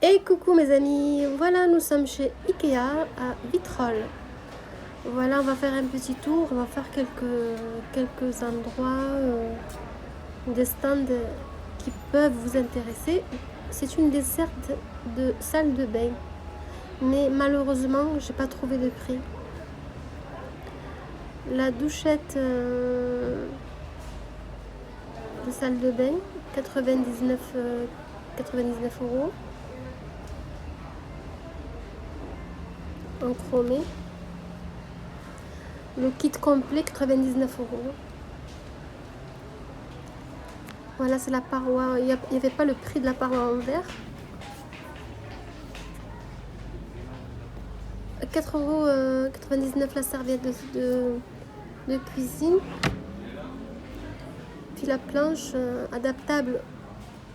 Et coucou mes amis, voilà nous sommes chez Ikea à Vitrolles. Voilà, on va faire un petit tour, on va faire quelques endroits, des stands qui peuvent vous intéresser. C'est une desserte de salle de bain, mais malheureusement j'ai pas trouvé de prix. La douchette de salle de bain, 99 €. En chromé. Le kit complet, 99 €. Voilà, c'est la paroi. Il n'y avait pas le prix de la paroi en verre. 4,99 € la serviette de cuisine. Puis la planche adaptable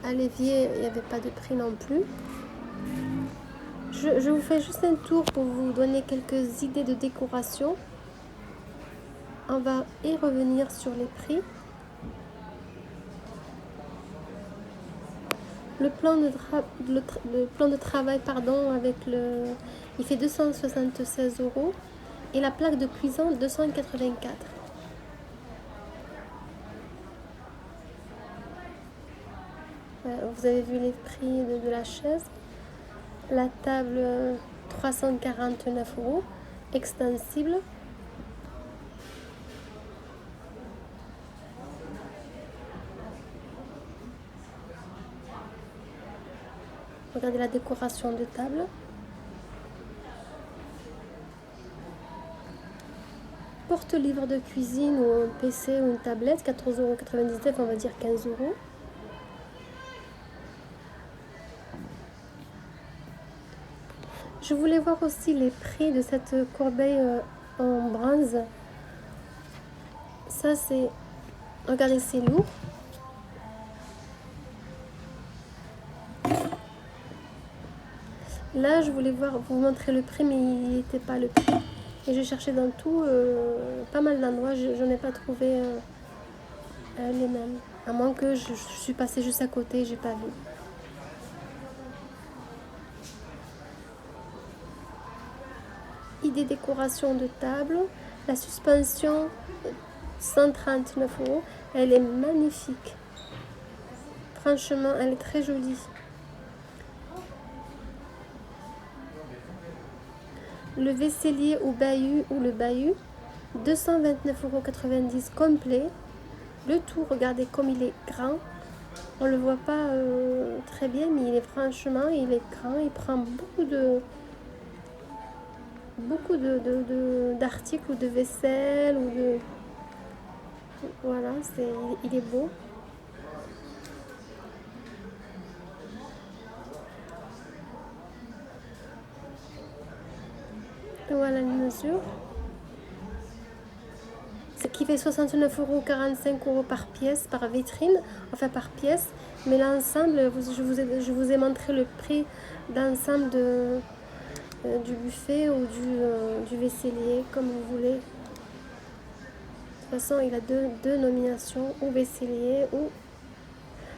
à l'évier, il n'y avait pas de prix non plus. Je vous fais juste un tour pour vous donner quelques idées de décoration. On va y revenir sur les prix. Le plan de travail, il fait 276 € et la plaque de cuisson 284. Vous avez vu les prix de la chaise. La table 349 € extensible. Regardez la décoration de table. Porte-livre de cuisine ou un PC ou une tablette, 14,99 €, on va dire 15 €. Je voulais voir aussi les prix de cette corbeille en bronze. Ça c'est, regardez, c'est lourd. Là je voulais vous montrer le prix, mais il n'était pas le prix. Et j'ai cherché dans tout, pas mal d'endroits, je n'ai pas trouvé les mêmes. À moins que je suis passée juste à côté, j'ai pas vu. Idée décoration de table. La suspension 139 €. Elle est magnifique. Franchement, elle est très jolie. Le vaisselier ou le bahut, 229,90 € complet. Le tout, regardez comme il est grand. On le voit pas très bien, mais il est grand. Il prend beaucoup d'articles ou de vaisselle ou de... Voilà, il est beau. Voilà les mesures. Ce qui fait 69 €, 45 € par pièce, par vitrine, enfin par pièce. Mais l'ensemble, je vous ai montré le prix d'ensemble du buffet ou du vaisselier, comme vous voulez. De toute façon, il a deux nominations, ou vaisselier ou...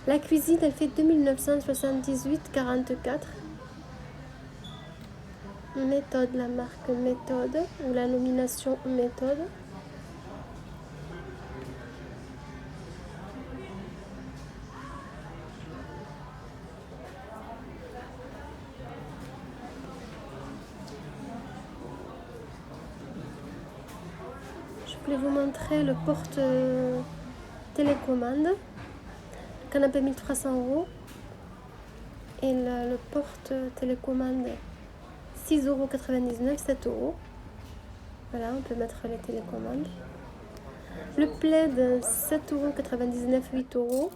La cuisine, elle fait 2 978,44 €. Méthode, la marque Méthode, ou la nomination Méthode. Je voulais vous montrer le porte télécommande. Canapé 1300 € et le porte télécommande 6,99 €, 7 €. Voilà, on peut mettre les télécommandes. Le plaid 7,99 €, 8 €.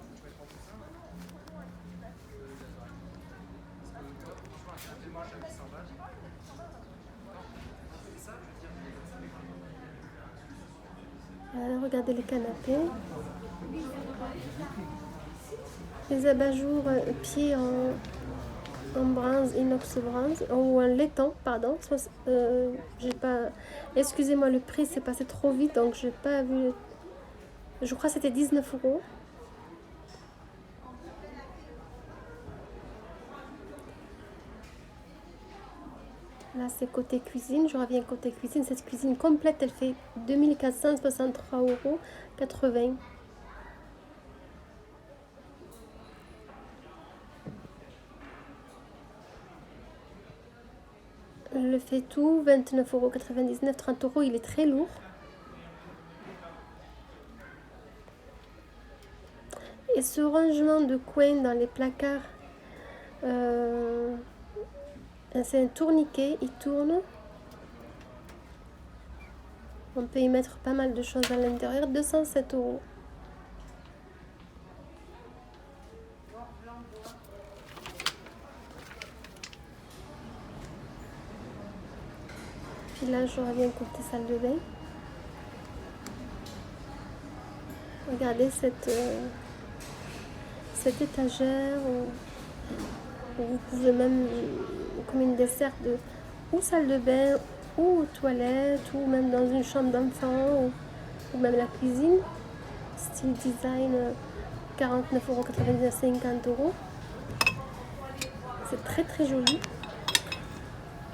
Regardez les canapés. Les abat-jours pieds en bronze, inox bronze, ou en laiton, pardon. J'ai pas... Excusez-moi, le prix s'est passé trop vite, donc j'ai pas vu. Je crois que c'était 19 €. Là, c'est côté cuisine. Je reviens côté cuisine. Cette cuisine complète, elle fait 2463,80 €. Le fait tout, 29,99 €, 30 €. Il est très lourd. Et ce rangement de coins dans les placards, c'est un tourniquet, il tourne. On peut y mettre pas mal de choses à l'intérieur, 207 €. Puis là, je reviens côté salle de bain. Regardez cette étagère où vous pouvez même, comme une desserte de ou salle de bain ou aux toilettes ou même dans une chambre d'enfant ou même la cuisine. Style design, 49,99 €, 50 €. C'est très très joli.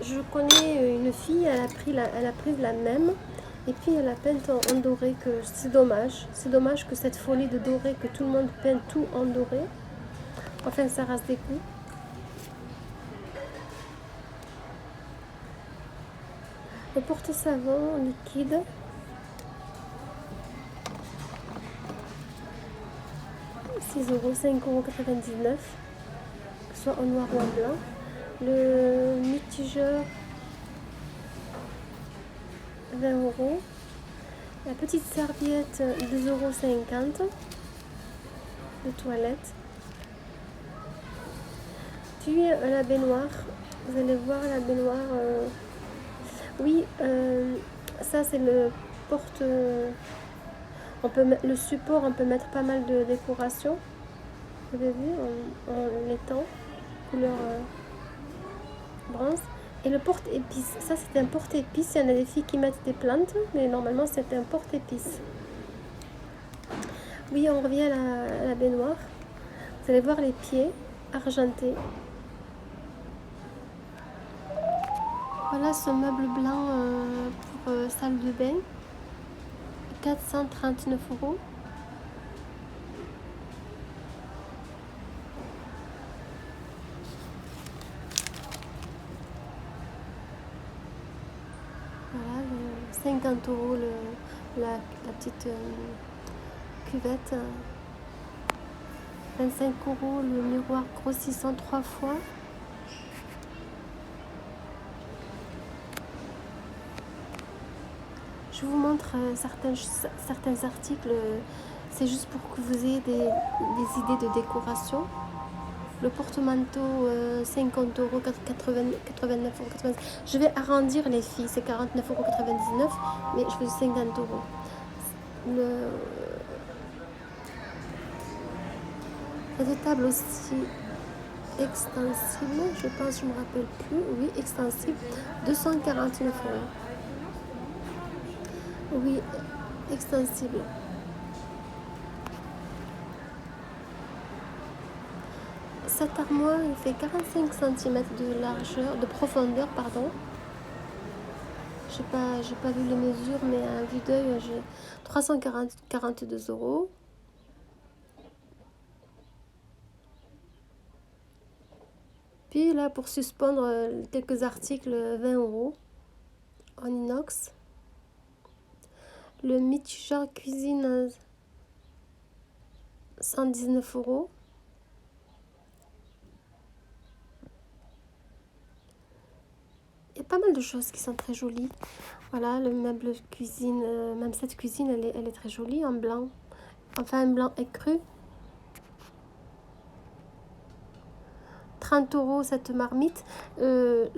Je connais une fille, elle a pris la même. Et puis elle a peint en doré, que c'est dommage. C'est dommage que cette folie de doré, que tout le monde peint tout en doré. Enfin, ça rase des coups. Le porte-savon liquide. €6, 5,99 €, que ce soit en noir ou en blanc. Le mitigeur, 20 €. La petite serviette, 2,50 € de toilette. Puis la baignoire, vous allez voir la baignoire. Oui, ça c'est le porte. On peut le support, on peut mettre pas mal de décoration. Vous avez vu en laiton, couleur bronze. Et le porte-épices, ça c'est un porte-épices. Il y en a des filles qui mettent des plantes, mais normalement c'est un porte-épices. Oui, on revient à la baignoire. Vous allez voir les pieds argentés. Voilà ce meuble blanc pour salle de bain, 439 €. Voilà, 50 € la petite cuvette. 25 € le miroir grossissant 3 fois. Je vous montre certains articles. C'est juste pour que vous ayez des idées de décoration. Le porte-manteau, 50 €, 89,99 €. Je vais arrondir les filles, c'est 49,99 €, mais je fais 50 €. La table aussi extensible, je pense, je me rappelle plus. Oui, extensible, 249 €. Oui, extensible. Cette armoire, il fait 45 cm de largeur, de profondeur, pardon. J'ai pas vu les mesures, mais à vue d'œil, j'ai 342 €. Puis là, pour suspendre quelques articles, 20 € en inox. Le mitigeur cuisine, 119 €. Il y a pas mal de choses qui sont très jolies. Voilà, le meuble cuisine, même cette cuisine, elle est très jolie en blanc. Enfin, un blanc écru. 30 € cette marmite. Le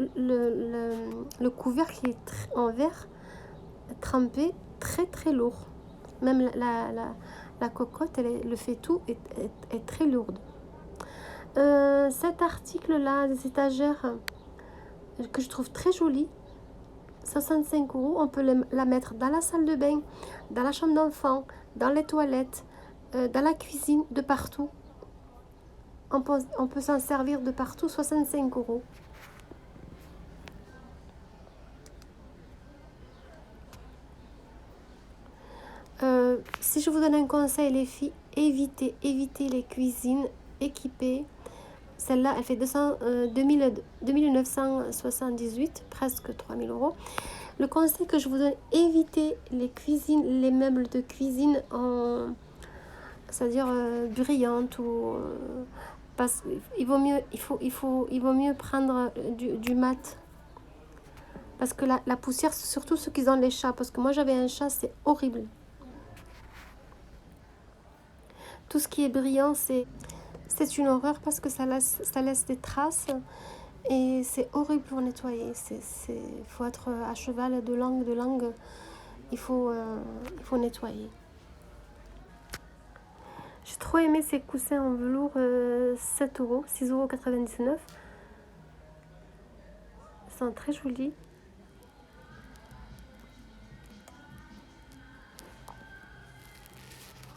couvercle est en verre trempé, très très lourd. Même la cocotte, le fait tout est très lourde. Cet article-là, des étagères, que je trouve très jolie, 65 €. On peut la mettre dans la salle de bain, dans la chambre d'enfant, dans les toilettes, dans la cuisine, de partout. On peut s'en servir de partout, 65 €. si je vous donne un conseil, les filles, évitez les cuisines équipées. Celle-là, elle fait 2978, presque 3000 euros. Le conseil que je vous donne, évitez les cuisines, les meubles de cuisine en, c'est-à-dire brillantes ou parce qu'il vaut mieux, il vaut mieux prendre du mat. Parce que la poussière, surtout ceux qui ont les chats, parce que moi j'avais un chat, c'est horrible. Tout ce qui est brillant, c'est une horreur parce que ça laisse des traces et c'est horrible pour nettoyer. Il faut être à cheval de langue. Il faut nettoyer. J'ai trop aimé ces coussins en velours, 7 euros, 6,99 €. Ils sont très jolis.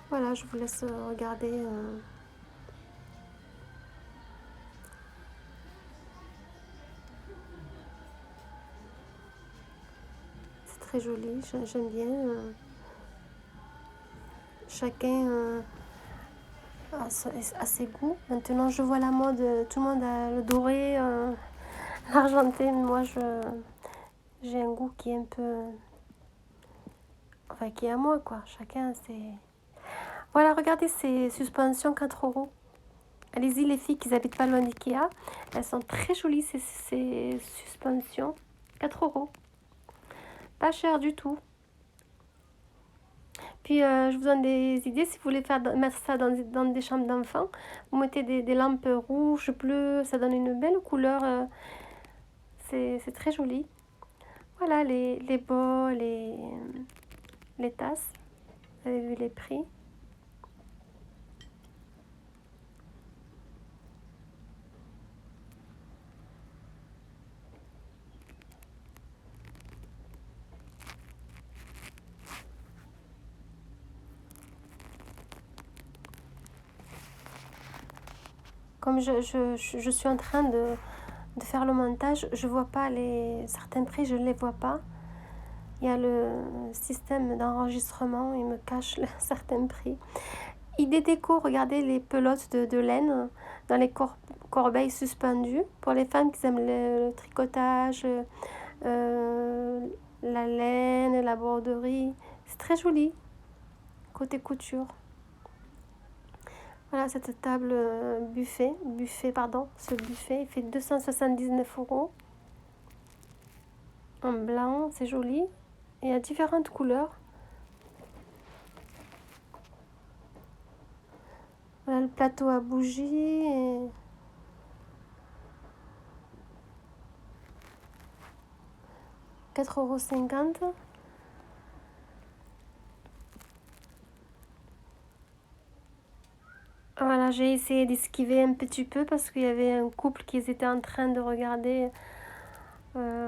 Voilà, je vous laisse regarder. C'est très joli, j'aime bien. Chacun a ses goûts. Maintenant, je vois la mode, tout le monde a le doré, l'argenté. Moi, j'ai un goût qui est un peu... Enfin, qui est à moi, quoi. Chacun, c'est... Voilà, regardez ces suspensions, 4 euros. Allez-y, les filles qui n'habitent pas loin d'Ikea. Elles sont très jolies, ces suspensions. 4 euros. Pas cher du tout. Puis, je vous donne des idées. Si vous voulez mettre ça dans des chambres d'enfants, vous mettez des lampes rouges, bleues. Ça donne une belle couleur. C'est très joli. Voilà, les bols, les tasses. Vous avez vu les prix. Comme je suis en train de faire le montage, je vois pas certains prix, je ne les vois pas. Il y a le système d'enregistrement, il me cache certains prix. Idée déco, regardez les pelotes de laine dans les corbeilles suspendues. Pour les femmes qui aiment le tricotage, la laine, la broderie. C'est très joli, côté couture. Voilà, cette table ce buffet, il fait 279 € en blanc, c'est joli. Il y a différentes couleurs. Voilà le plateau à bougies. Et... €4,50 €. Voilà, j'ai essayé d'esquiver un petit peu parce qu'il y avait un couple qui était en train de regarder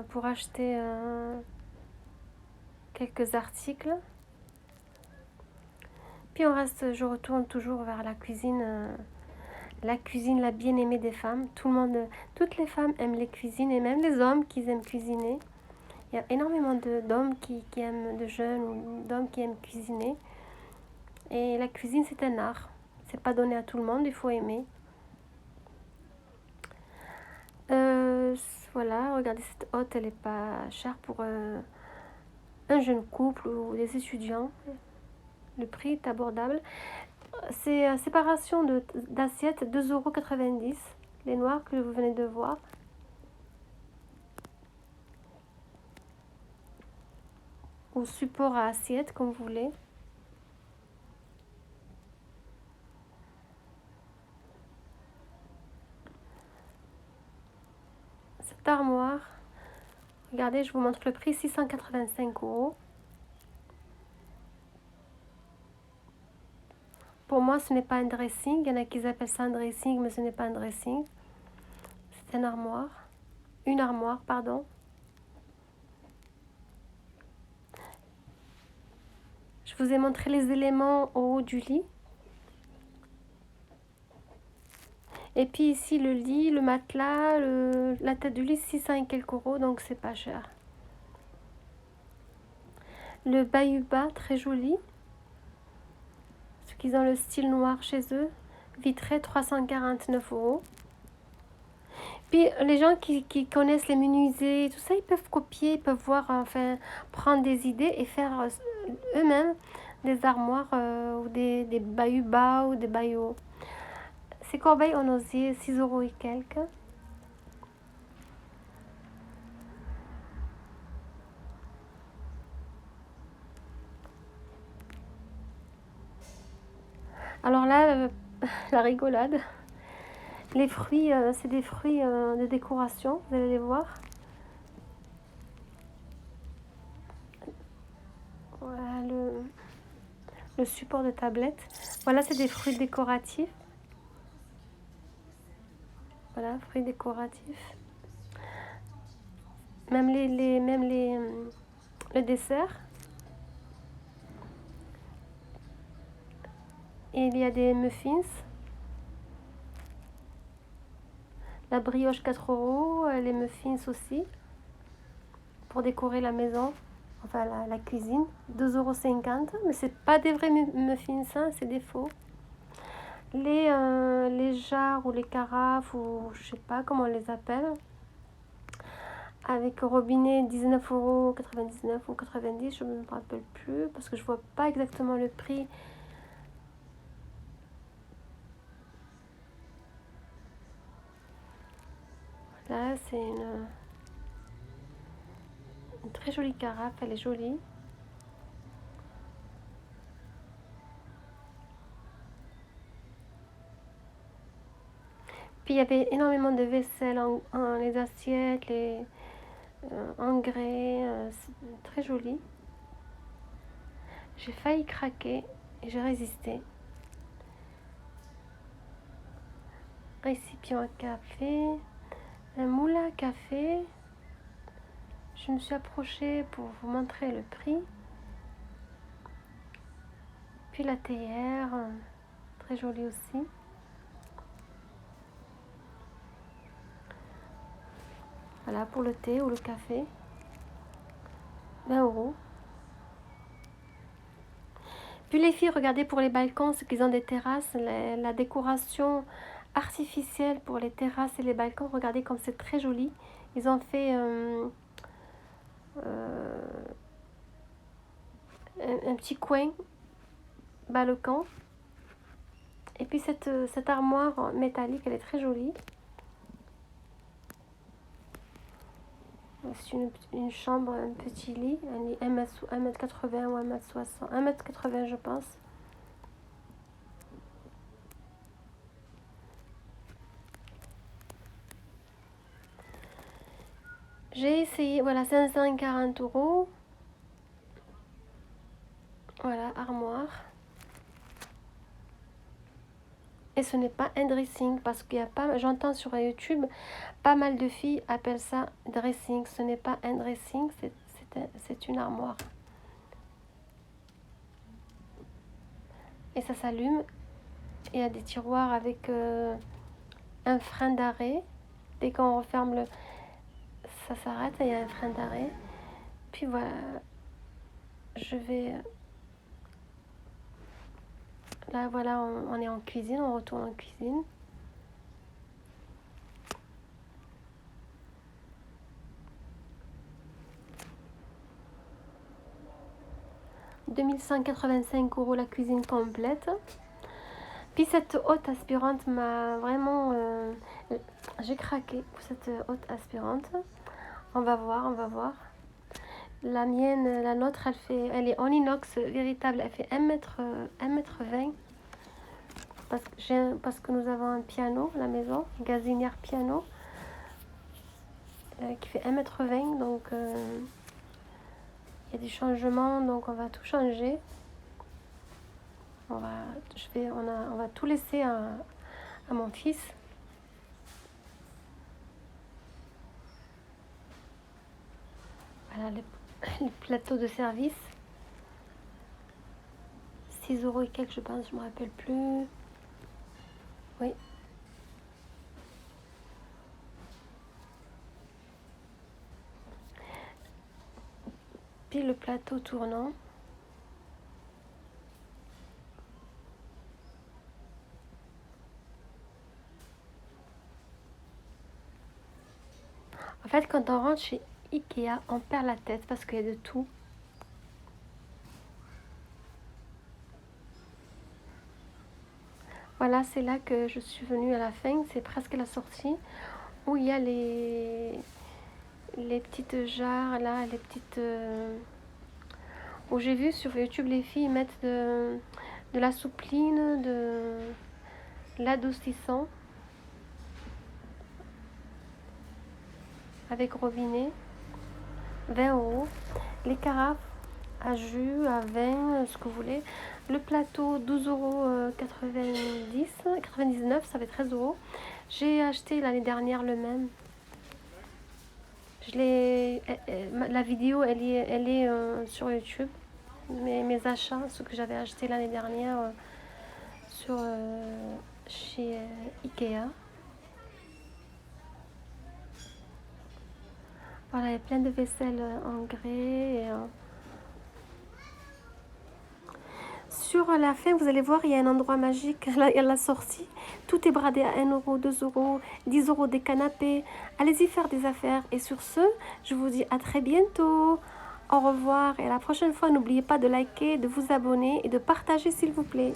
pour acheter quelques articles. Puis je retourne toujours vers la cuisine, la bien-aimée des femmes. Toutes les femmes aiment les cuisines et même les hommes qui aiment cuisiner. Il y a énormément d'hommes qui aiment, de jeunes ou d'hommes qui aiment cuisiner. Et la cuisine, c'est un art. C'est pas donné à tout le monde, il faut aimer. Voilà, regardez cette hotte, elle est pas chère pour un jeune couple ou des étudiants. Le prix est abordable. C'est séparation d'assiettes, 2,90 €. Les noirs que vous venez de voir. Ou support à assiette, comme vous voulez. Cette armoire, regardez, je vous montre le prix, 685 €. Pour moi, ce n'est pas un dressing. Il y en a qui appellent ça un dressing, mais ce n'est pas un dressing. C'est une armoire. Une armoire, pardon. Je vous ai montré les éléments au haut du lit. Et puis ici, le lit, le matelas, la tête du lit, 600 et quelques euros, donc c'est pas cher. Le bahut-bas, très joli. qu'ils ont le style noir chez eux. Vitré, 349 €. Puis les gens qui connaissent les menuisiers et tout ça, ils peuvent copier, ils peuvent voir, enfin, prendre des idées et faire eux-mêmes des armoires ou des bahuts bas ou des bahuts hauts. Ces corbeilles en osier, 6 € et quelques. Alors là, la rigolade. Les fruits, c'est des fruits de décoration, vous allez les voir. Voilà le support de tablette. Voilà, c'est des fruits décoratifs. Voilà, fruits décoratifs. Même le dessert. Et il y a des muffins. La brioche 4 €, les muffins aussi. Pour décorer la maison, enfin la cuisine. 2,50 €. Mais c'est pas des vrais muffins, hein, c'est des faux. Les jarres ou les carafes, ou je sais pas comment on les appelle. Avec robinet, 19,99 € ou 90 €, je ne me rappelle plus parce que je vois pas exactement le prix. Là, c'est une très jolie carafe, elle est jolie. Puis il y avait énormément de vaisselle, les assiettes, les en grès, c'est très joli. J'ai failli craquer et j'ai résisté. Récipient à café, un moulin à café. Je me suis approchée pour vous montrer le prix. Puis la théière, très jolie aussi. Voilà, pour le thé ou le café. 20 €. Puis les filles, regardez pour les balcons, ceux qui ont des terrasses, la décoration artificielle pour les terrasses et les balcons. Regardez comme c'est très joli. Ils ont fait un petit coin balcon. Et puis cette armoire métallique, elle est très jolie. C'est une chambre, un petit lit, un lit 1m80 ou 1m60, 1m80 je pense. J'ai essayé, voilà, 540 €. Voilà, armoire. Et ce n'est pas un dressing parce qu'il y a pas, j'entends sur YouTube, pas mal de filles appellent ça dressing. Ce n'est pas un dressing, c'est une armoire. Et ça s'allume. Il y a des tiroirs avec un frein d'arrêt. Dès qu'on referme ça s'arrête et il y a un frein d'arrêt. Puis voilà, je vais... Là voilà, on est en cuisine, on retourne en cuisine. « 2185 € la cuisine complète. » Puis cette haute aspirante m'a vraiment... j'ai craqué pour cette haute aspirante. On va voir. La mienne, la nôtre, elle est en inox véritable. Elle fait 1m20. Parce que nous avons un piano à la maison, une gazinière piano, qui fait 1m20. Donc, il y a des changements. Donc, on va tout changer. On va tout laisser à mon fils. Voilà le plateau de service. 6 € et quelques, je pense, je ne me rappelle plus. Oui. Puis le plateau tournant. En fait, quand on rentre chez Ikea, on perd la tête parce qu'il y a de tout. Voilà, c'est là que je suis venue à la fin, c'est presque la sortie, où il y a les petites jarres, là, les petites... où j'ai vu sur YouTube les filles mettre de la soupline, de l'adoucissant, avec robinet, 20 €. Les carafes à jus, à vin, ce que vous voulez. Le plateau, 12,90 €, 99, ça fait 13 €. J'ai acheté l'année dernière le même. La vidéo, elle est sur YouTube. Mes achats, ce que j'avais acheté l'année dernière chez Ikea. Voilà, il y a plein de vaisselle en grès. Sur la fin, vous allez voir, il y a un endroit magique à la sortie. Tout est bradé à 1 €, 2 €, 10 € des canapés. Allez-y faire des affaires. Et sur ce, je vous dis à très bientôt. Au revoir et à la prochaine fois, n'oubliez pas de liker, de vous abonner et de partager s'il vous plaît.